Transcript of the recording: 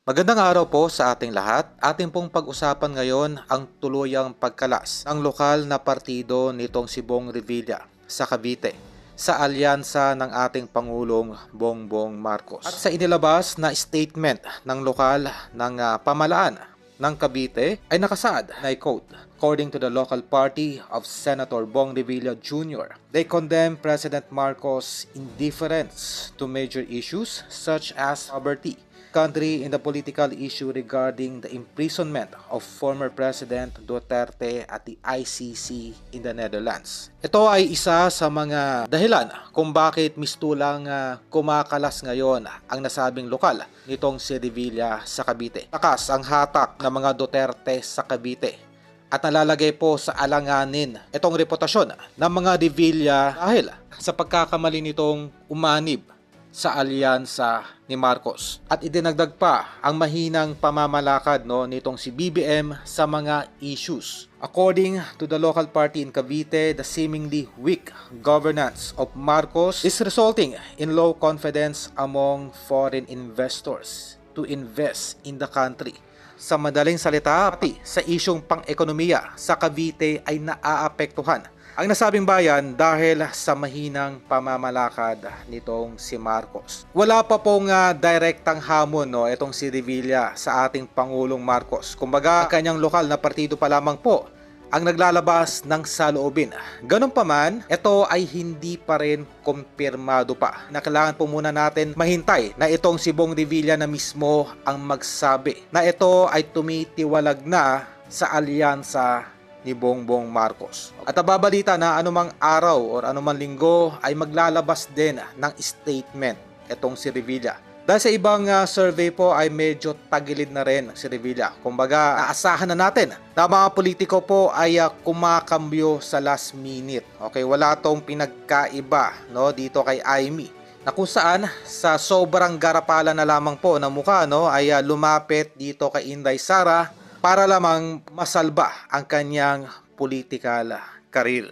Magandang araw po sa ating lahat. Ating pong pag-usapan ngayon ang tuluyang pagkalas ng lokal na partido nitong si Bong Revilla sa Cavite sa alyansa ng ating Pangulong Bongbong Marcos. At sa inilabas na statement ng lokal ng pamalaan ng Cavite ay nakasaad, na I quote, "According to the local party of Senator Bong Revilla Jr., they condemn President Marcos' indifference to major issues such as poverty, country in the political issue regarding the imprisonment of former President Duterte at the ICC in the Netherlands." Ito ay isa sa mga dahilan kung bakit mistulang kumakalas ngayon ang nasabing lokal nitong si Revilla sa Cavite. Takas ang hatak ng mga Duterte sa Cavite at nalalagay po sa alanganin itong reputasyon ng mga Revilla dahil sa pagkakamali nitong umanib sa alyansa ni Marcos. At idinagdag pa ang mahinang pamamalakad nitong si BBM sa mga issues. According to the local party in Cavite, the seemingly weak governance of Marcos is resulting in low confidence among foreign investors to invest in the country. Sa madaling salita, pati sa isyong pang-ekonomiya sa Cavite ay naaapektuhan ang nasabing bayan dahil sa mahinang pamamalakad nitong si Marcos. Wala pa pong direktang hamon itong si Revilla sa ating Pangulong Marcos. Kumbaga, kanyang lokal na partido pa lamang po ang naglalabas ng saloobin. Ganun pa man, ito ay hindi pa rin kumpirmado pa. Na kailangan po muna natin mahintay na itong si Bong Revilla na mismo ang magsabi na ito ay tumitiwalag na sa alyansa ni Bongbong Marcos. At nababalita na anumang araw o anumang linggo ay maglalabas din ng statement itong si Revilla. Dahil sa ibang survey po ay medyo tagilid na rin si Revilla. Kumbaga, aasahan na natin na mga politiko po ay kumakambyo sa last minute. Okay, wala tong pinagkaiba dito kay Amy, na kung saan sa sobrang garapalan na lamang po na mukha ay lumapit dito kay Inday Sara para lamang masalba ang kanyang political career.